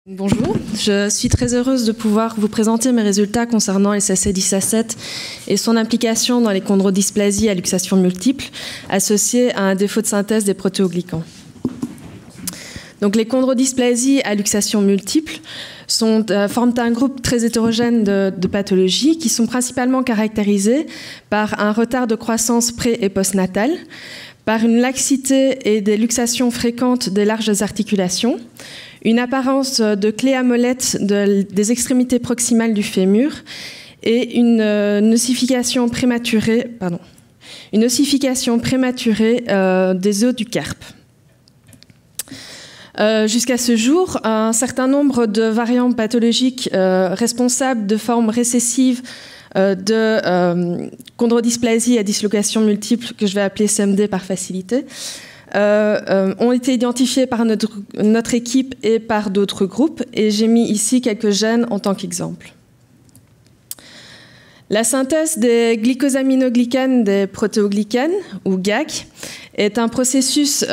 Bonjour, je suis très heureuse de pouvoir vous présenter mes résultats concernant SSC-10A7 et son implication dans les chondrodysplasies à luxation multiple associées à un défaut de synthèse des protéoglycans. Donc, les chondrodysplasies à luxation multiple forment un groupe très hétérogène de pathologies qui sont principalement caractérisées par un retard de croissance pré- et postnatale, par une laxité et des luxations fréquentes des larges articulations, une apparence de clé à molette des extrémités proximales du fémur et une ossification prématurée des os du carpe. Jusqu'à ce jour, un certain nombre de variants pathologiques responsables de formes récessives de chondrodysplasie à dislocation multiple, que je vais appeler CMD par facilité, ont été identifiés par notre équipe et par d'autres groupes, et j'ai mis ici quelques gènes en tant qu'exemple. La synthèse des glycosaminoglycanes des protéoglycanes, ou GAG, est un processus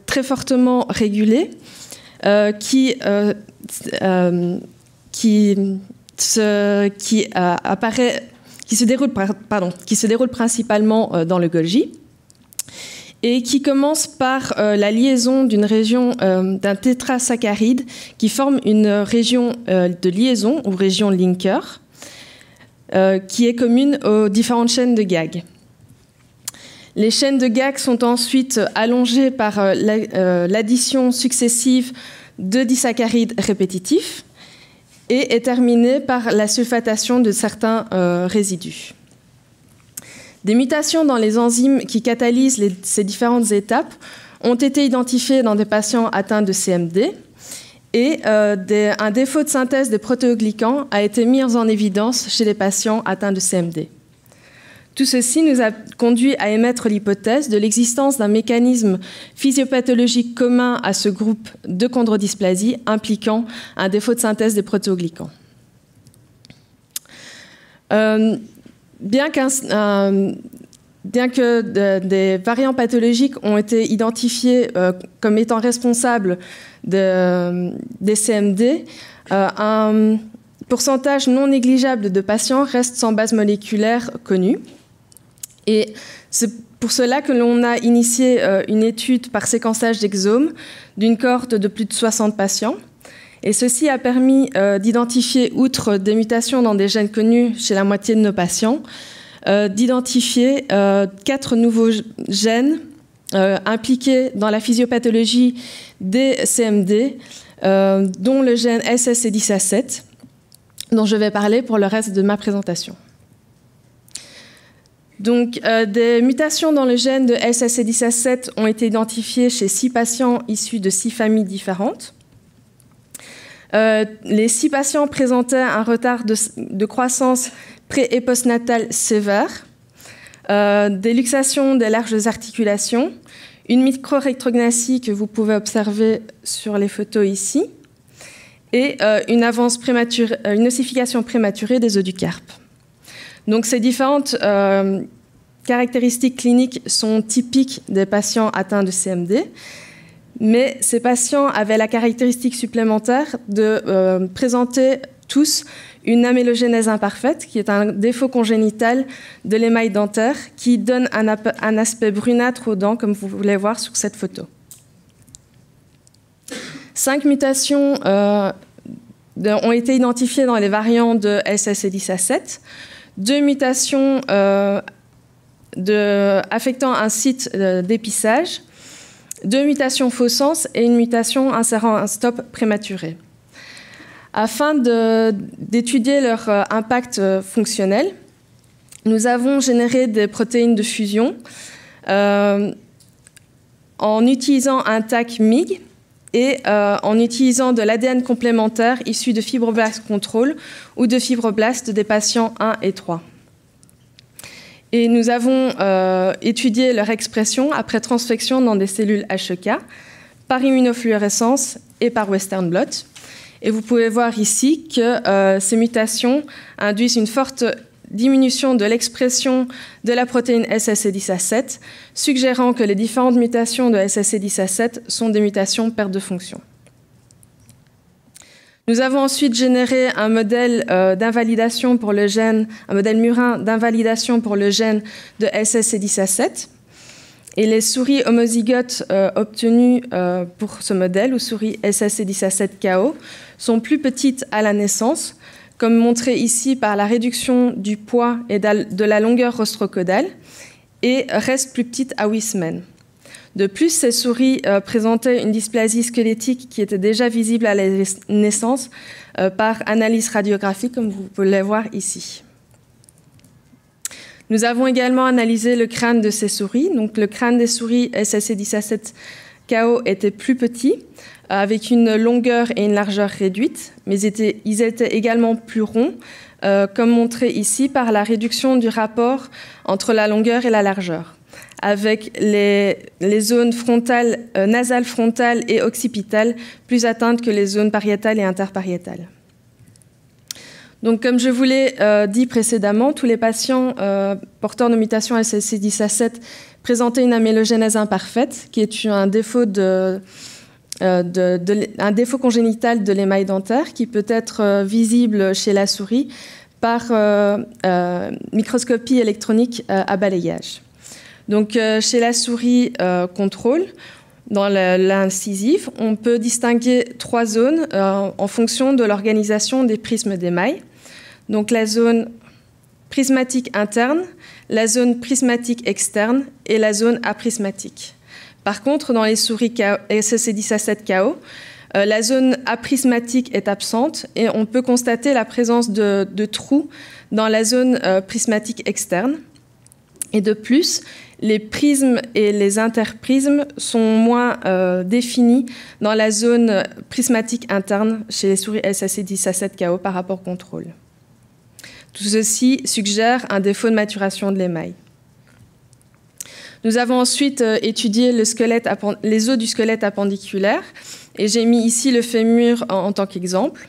très fortement régulé qui se déroule principalement dans le Golgi et qui commence par la liaison d'une région d'un tétrasaccharide qui forme une région de liaison ou région linker qui est commune aux différentes chaînes de GAG. Les chaînes de GAG sont ensuite allongées par l'addition successive de disaccharides répétitifs et est terminée par la sulfatation de certains résidus. Des mutations dans les enzymes qui catalysent ces différentes étapes ont été identifiées dans des patients atteints de CMD et un défaut de synthèse des protéoglycans a été mis en évidence chez les patients atteints de CMD. Tout ceci nous a conduit à émettre l'hypothèse de l'existence d'un mécanisme physiopathologique commun à ce groupe de chondrodysplasie impliquant un défaut de synthèse des protéoglycans. Bien que des variants pathologiques ont été identifiés comme étant responsables des CMD, un pourcentage non négligeable de patients reste sans base moléculaire connue. Et c'est pour cela que l'on a initié une étude par séquençage d'exomes d'une cohorte de plus de 60 patients. Et ceci a permis d'identifier, outre des mutations dans des gènes connus chez la moitié de nos patients, d'identifier 4 nouveaux gènes impliqués dans la physiopathologie des CMD, dont le gène SSC-10A7, dont je vais parler pour le reste de ma présentation. Donc, des mutations dans le gène de SSC-10A7 ont été identifiées chez 6 patients issus de 6 familles différentes. Les 6 patients présentaient un retard de croissance pré- et postnatale sévère, des luxations des larges articulations, une microrétrognathie que vous pouvez observer sur les photos ici, et une ossification prématurée des os du carpe. Donc, ces différentes caractéristiques cliniques sont typiques des patients atteints de CMD, mais ces patients avaient la caractéristique supplémentaire de présenter tous une amélogénèse imparfaite, qui est un défaut congénital de l'émail dentaire, qui donne un aspect brunâtre aux dents, comme vous voulez voir sur cette photo. 5 mutations ont été identifiées dans les variants de SSC-10A7, 2 mutations affectant un site d'épissage, 2 mutations faux sens et une mutation insérant un stop prématuré. Afin d'étudier leur impact fonctionnel, nous avons généré des protéines de fusion en utilisant un TAC MIG et en utilisant de l'ADN complémentaire issu de fibroblastes contrôle ou de fibroblastes des patients 1 et 3. Et nous avons étudié leur expression après transfection dans des cellules HEK par immunofluorescence et par Western blot. Et vous pouvez voir ici que ces mutations induisent une forte diminution de l'expression de la protéine SSC-10A7, suggérant que les différentes mutations de SSC-10A7 sont des mutations perte de fonction. Nous avons ensuite généré un modèle d'invalidation pour le gène, un modèle murin d'invalidation pour le gène de SSC17. Et les souris homozygotes obtenues pour ce modèle, ou souris SSC17KO, sont plus petites à la naissance, comme montré ici par la réduction du poids et de la longueur rostrocaudale, et restent plus petites à 8 semaines. De plus, ces souris présentaient une dysplasie squelettique qui était déjà visible à la naissance par analyse radiographique, comme vous pouvez le voir ici. Nous avons également analysé le crâne de ces souris. Donc, le crâne des souris SSC17KO était plus petit, avec une longueur et une largeur réduites, mais ils étaient également plus ronds, comme montré ici par la réduction du rapport entre la longueur et la largeur, avec les zones frontales, nasales frontales et occipitales plus atteintes que les zones pariétales et interpariétales. Donc, comme je vous l'ai dit précédemment, tous les patients porteurs de mutation SSC17 présentaient une amélogénèse imparfaite, qui est un défaut, un défaut congénital de l'émail dentaire qui peut être visible chez la souris par microscopie électronique à balayage. Donc, chez la souris contrôle, dans l'incisive, on peut distinguer 3 zones en fonction de l'organisation des prismes d'émail. Donc, la zone prismatique interne, la zone prismatique externe et la zone aprismatique. Par contre, dans les souris SSC17KO, la zone aprismatique est absente et on peut constater la présence de trous dans la zone prismatique externe. Et de plus, les prismes et les interprismes sont moins définis dans la zone prismatique interne chez les souris SSC17KO par rapport au contrôle. Tout ceci suggère un défaut de maturation de l'émail. Nous avons ensuite étudié les os du squelette appendiculaire et j'ai mis ici le fémur en tant qu'exemple.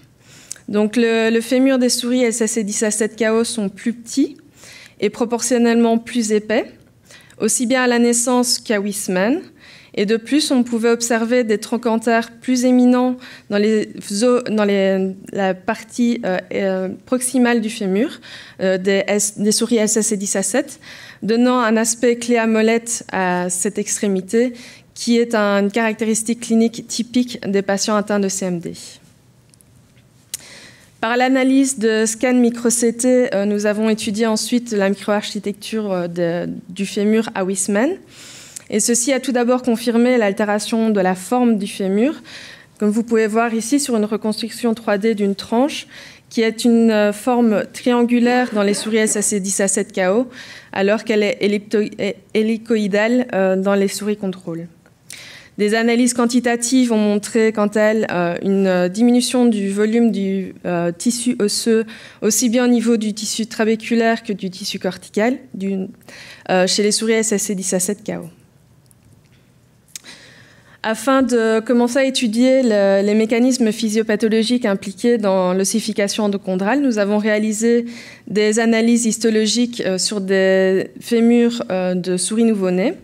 Donc le fémur des souris SSC17KO sont plus petits et proportionnellement plus épais, aussi bien à la naissance qu'à 8 semaines. Et de plus, on pouvait observer des trochantères plus éminents dans la partie proximale du fémur des souris SSC17, donnant un aspect clé à molette à cette extrémité, qui est une caractéristique clinique typique des patients atteints de CMD. Par l'analyse de scan micro-CT, nous avons étudié ensuite la microarchitecture du fémur à 8 semaines. Et ceci a tout d'abord confirmé l'altération de la forme du fémur, comme vous pouvez voir ici sur une reconstruction 3D d'une tranche, qui est une forme triangulaire dans les souris SSC17KO, alors qu'elle est hélicoïdale dans les souris contrôle. Des analyses quantitatives ont montré, quant à elles, une diminution du volume du tissu osseux, aussi bien au niveau du tissu trabéculaire que du tissu cortical, chez les souris SSC17KO. Afin de commencer à étudier les mécanismes physiopathologiques impliqués dans l'ossification endochondrale, nous avons réalisé des analyses histologiques sur des fémurs de souris nouveau-nés,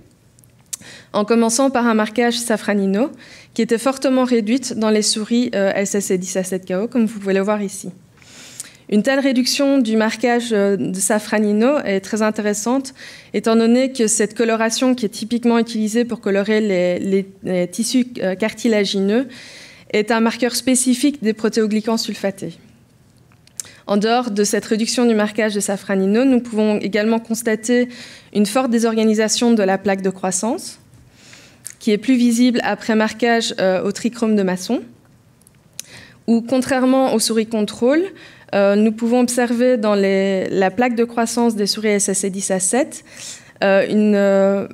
en commençant par un marquage Safranino, qui était fortement réduite dans les souris SSC17KO, comme vous pouvez le voir ici. Une telle réduction du marquage de Safranino est très intéressante, étant donné que cette coloration, qui est typiquement utilisée pour colorer les tissus cartilagineux, est un marqueur spécifique des protéoglycans sulfatés. En dehors de cette réduction du marquage de Safranino, nous pouvons également constater une forte désorganisation de la plaque de croissance, qui est plus visible après marquage au trichrome de Masson, où, contrairement aux souris contrôle, nous pouvons observer dans la plaque de croissance des souris SSC17 une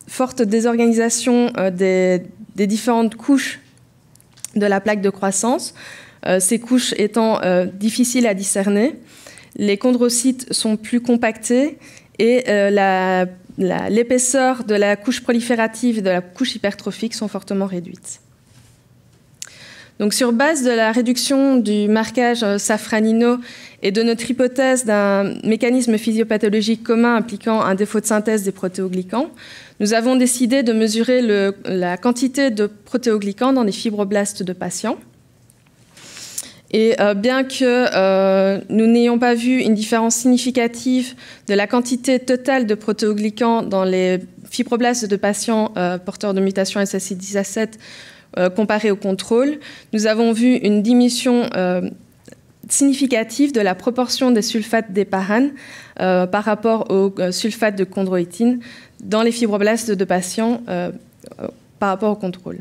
forte désorganisation des différentes couches de la plaque de croissance, ces couches étant difficiles à discerner. Les chondrocytes sont plus compactés et l'épaisseur de la couche proliférative et de la couche hypertrophique sont fortement réduites. Donc, sur base de la réduction du marquage Safranino et de notre hypothèse d'un mécanisme physiopathologique commun impliquant un défaut de synthèse des protéoglycans, nous avons décidé de mesurer la quantité de protéoglycans dans des fibroblastes de patients. Et bien que nous n'ayons pas vu une différence significative de la quantité totale de protéoglycans dans les fibroblastes de patients porteurs de mutation SSI-17 comparé au contrôle, nous avons vu une diminution significative de la proportion des sulfates d'héparane par rapport aux sulfates de chondroïtine dans les fibroblastes de patients par rapport au contrôle.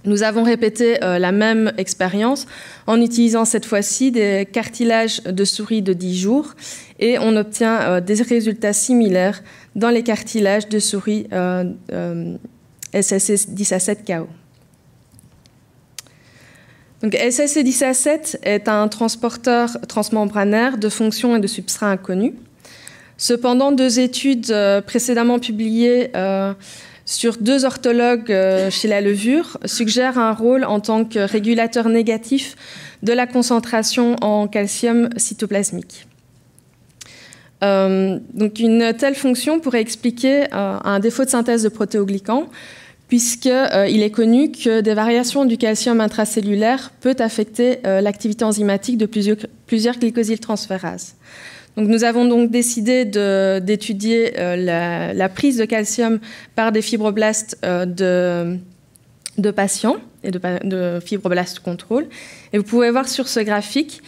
Nous avons répété la même expérience en utilisant cette fois-ci des cartilages de souris de 10 jours et on obtient des résultats similaires dans les cartilages de souris SSC17KO. Donc, SSC17 est un transporteur transmembranaire de fonctions et de substrats inconnus. Cependant, 2 études précédemment publiées sur 2 orthologues chez la levure suggèrent un rôle en tant que régulateur négatif de la concentration en calcium cytoplasmique. Donc une telle fonction pourrait expliquer un défaut de synthèse de protéoglycans, puisqu'il est connu que des variations du calcium intracellulaire peuvent affecter l'activité enzymatique de plusieurs glycosyltransférases. Donc, nous avons donc décidé d'étudier la prise de calcium par des fibroblastes de patients et de fibroblastes contrôle. Et vous pouvez voir sur ce graphique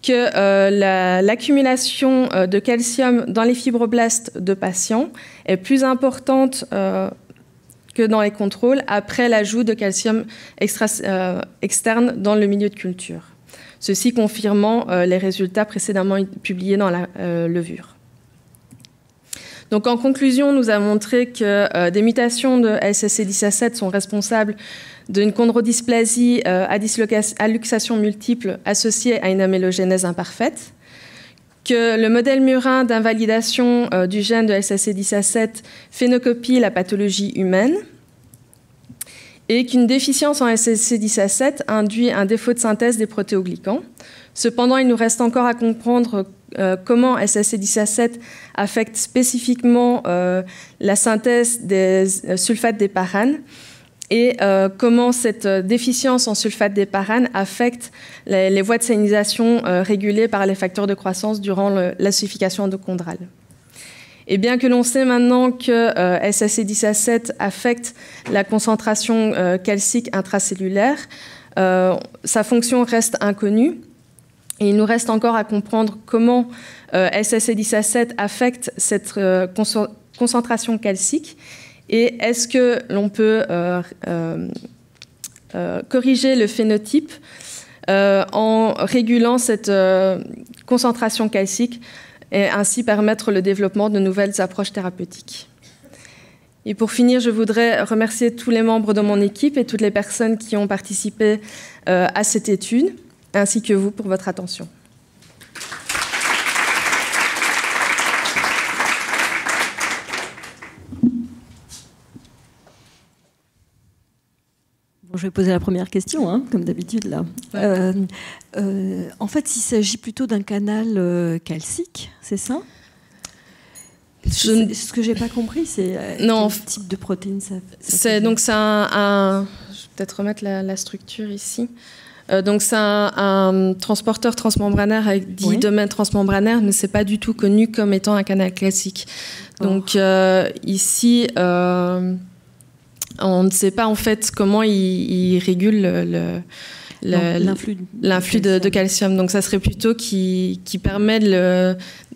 que l'accumulation de calcium dans les fibroblastes de patients est plus importante que dans les contrôles après l'ajout de calcium externe dans le milieu de culture. Ceci confirmant les résultats précédemment publiés dans la levure. Donc, en conclusion, nous avons montré que des mutations de SSC17 sont responsables d'une chondrodysplasie à luxation multiple associée à une amélogénèse imparfaite, que le modèle murin d'invalidation du gène de SSC17 phénocopie la pathologie humaine, et qu'une déficience en SSC17 induit un défaut de synthèse des protéoglycans. Cependant, il nous reste encore à comprendre comment SSC17 affecte spécifiquement la synthèse des sulfates d'héparane et comment cette déficience en sulfate d'héparane affecte les voies de sénisation régulées par les facteurs de croissance durant l'ossification endochondrale. Et bien que l'on sait maintenant que SSC17 affecte la concentration calcique intracellulaire, sa fonction reste inconnue. Et il nous reste encore à comprendre comment SSC17 affecte cette concentration calcique et est-ce que l'on peut corriger le phénotype en régulant cette concentration calcique et ainsi permettre le développement de nouvelles approches thérapeutiques. Et pour finir, je voudrais remercier tous les membres de mon équipe et toutes les personnes qui ont participé à cette étude, ainsi que vous pour votre attention. Bon, je vais poser la première question, hein, comme d'habitude là. Ouais. En fait, il s'agit plutôt d'un canal calcique, c'est ça? Ce que j'ai pas compris, c'est quel type de protéine ça donc c'est je vais peut-être remettre la structure ici. Donc c'est un transporteur transmembranaire avec 10 domaines transmembranaires, mais c'est pas du tout connu comme étant un canal classique. Donc ici, on ne sait pas en fait comment il régule l'influx de calcium. Donc ça serait plutôt qui permet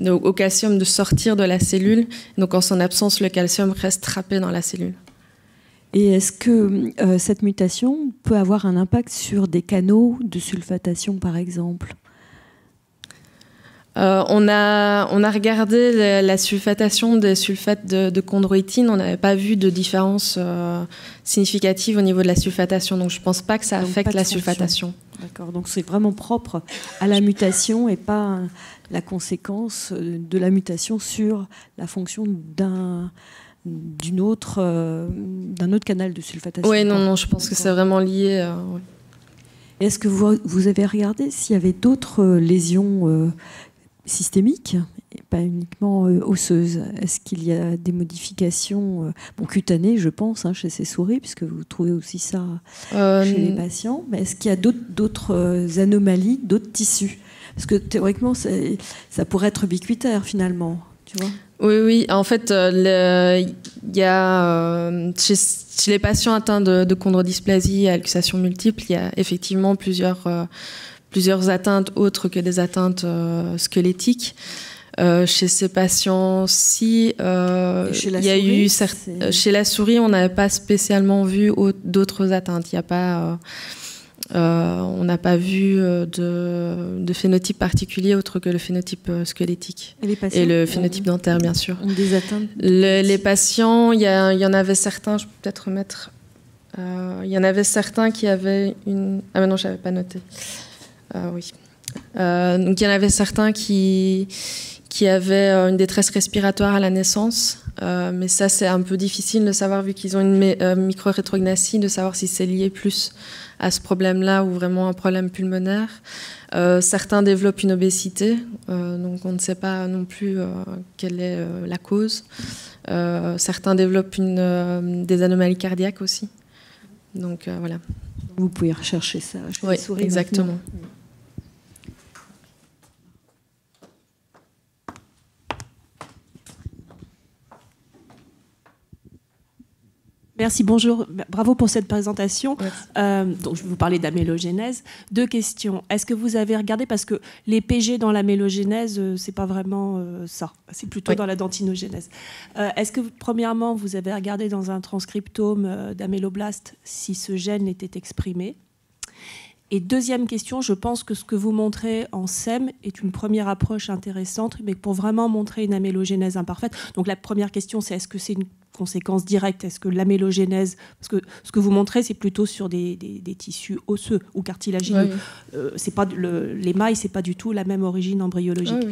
au calcium de sortir de la cellule. Donc en son absence, le calcium reste trappé dans la cellule. Et est-ce que cette mutation peut avoir un impact sur des canaux de sulfatation, par exemple? On a regardé la sulfatation des sulfates de chondroïtine. On n'avait pas vu de différence significative au niveau de la sulfatation. Donc je ne pense pas que ça affecte la sulfatation. D'accord. Donc c'est vraiment propre à la mutation et pas la conséquence de la mutation sur la fonction d'un autre canal de sulfatation. Oui, non, je pense que c'est vraiment lié. Oui. Est-ce que vous avez regardé s'il y avait d'autres lésions systémiques et pas uniquement osseuse. Est-ce qu'il y a des modifications cutanées, je pense, chez ces souris, puisque vous trouvez aussi ça chez les patients, mais est-ce qu'il y a d'autres anomalies, d'autres tissus? Parce que théoriquement, ça pourrait être ubiquitaire finalement, tu vois. Oui. En fait, il y a chez les patients atteints de chondrodysplasie à luxation multiple, il y a effectivement plusieurs atteintes autres que des atteintes squelettiques. Chez ces patients-ci, il y a eu chez la souris, on n'avait pas spécialement vu d'autres atteintes. Il n'y a pas, on n'a pas vu de phénotype particulier autre que le phénotype squelettique et le phénotype dentaire, bien sûr. Des atteintes. Les patients, il y en avait certains. Je peux peut-être remettre. Il y en avait certains qui avaient une. Ah mais non, j'avais pas noté. Oui. Donc il y en avait certains qui avaient une détresse respiratoire à la naissance, mais ça c'est un peu difficile de savoir vu qu'ils ont une micro-rétrognathie, de savoir si c'est lié plus à ce problème-là ou vraiment un problème pulmonaire. Certains développent une obésité, donc on ne sait pas non plus quelle est la cause. Certains développent des anomalies cardiaques aussi. Donc voilà. Vous pouvez rechercher ça chez les souris. Exactement. Maintenant. Merci, bonjour. Bravo pour cette présentation. Donc, je vais vous parler d'amélogénèse. 2 questions. Est-ce que vous avez regardé, parce que les PG dans l'amélogénèse, c'est pas vraiment ça. C'est plutôt dans la dentinogénèse. Est-ce que, premièrement, vous avez regardé dans un transcriptome d'améloblaste si ce gène était exprimé? Et deuxième question, je pense que ce que vous montrez en SEM est une première approche intéressante, mais pour vraiment montrer une amélogénèse imparfaite. Donc la première question, c'est est-ce que c'est une conséquence directe? Est-ce que l'amélogénèse, parce que ce que vous montrez, c'est plutôt sur des pays osseux ou cartilagineux. C'est pas l'émail, c'est pas du tout la même origine embryologique.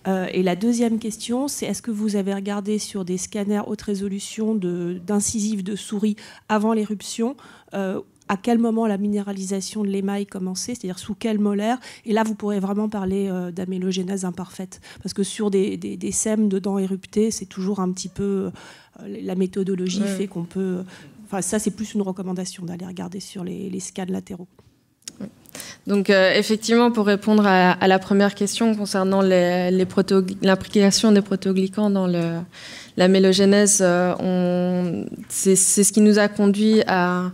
Et la deuxième question, c'est est-ce que vous avez regardé sur des scanners haute résolution d'incisives de souris avant l'éruption, à quel moment la minéralisation de l'émail commençait, c'est-à-dire sous quel molaire? Et là, vous pourrez vraiment parler d'amélogénèse imparfaite. Parce que sur des SEM de dents éruptées, c'est toujours un petit peu... la méthodologie fait qu'on peut... Enfin, ça, c'est plus une recommandation d'aller regarder sur les scans latéraux. Donc, effectivement, pour répondre à la première question concernant l'implication des protéoglycans dans l'amélogénèse, c'est ce qui nous a conduit à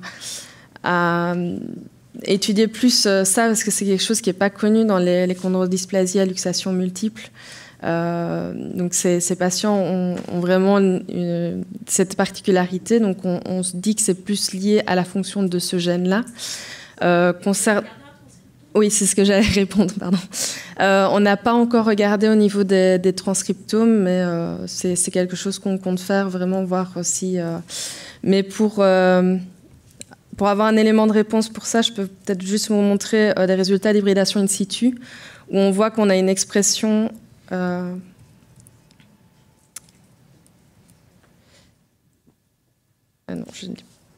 étudier plus ça, parce que c'est quelque chose qui n'est pas connu dans les chondrodysplasies à luxation multiple. Donc ces patients ont vraiment cette particularité, donc on se dit que c'est plus lié à la fonction de ce gène-là. Oui, c'est ce que j'allais répondre, pardon. On n'a pas encore regardé au niveau des transcriptomes, mais c'est quelque chose qu'on compte faire, vraiment voir si... mais pour avoir un élément de réponse pour ça, je peux peut-être juste vous montrer des résultats d'hybridation in situ, où on voit qu'on a une expression...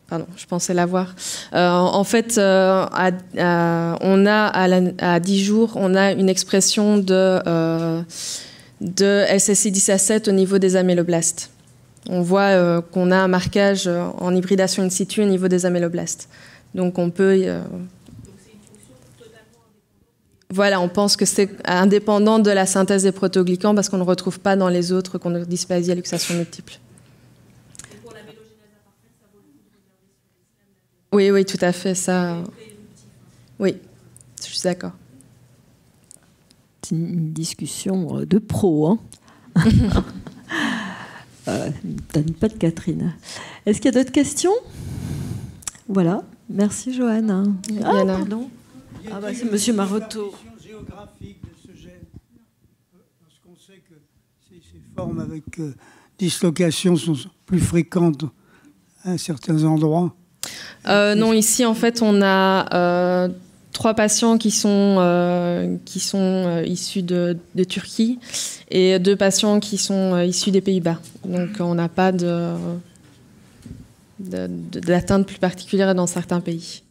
Pardon, je pensais l'avoir. En fait, on a à 10 jours, on a une expression de SSI10A7 au niveau des améloblastes. On voit qu'on a un marquage en hybridation in situ au niveau des améloblastes. Donc on peut... Donc c'est une fonction totalement indépendante. Voilà, on pense que c'est indépendant de la synthèse des protéoglycans parce qu'on ne le retrouve pas dans les autres chondrodysplasies à luxation multiple. Et pour l'amélogénèse imparfaite, ça vaut le coup de regarder sur les scans? Oui, tout à fait. Ça... Oui, je suis d'accord. C'est une discussion de pro, hein. Donne pas de Catherine. Est-ce qu'il y a d'autres questions? Voilà. Merci, Joanne. Pardon. C'est Monsieur Marotto. Géographique de ce gène, parce qu'on sait que ces formes avec dislocation sont plus fréquentes à certains endroits. Non, ici, en fait, on a 3 patients qui sont issus de Turquie et 2 patients qui sont issus des Pays-Bas. Donc, on n'a pas d'atteinte plus particulière dans certains pays.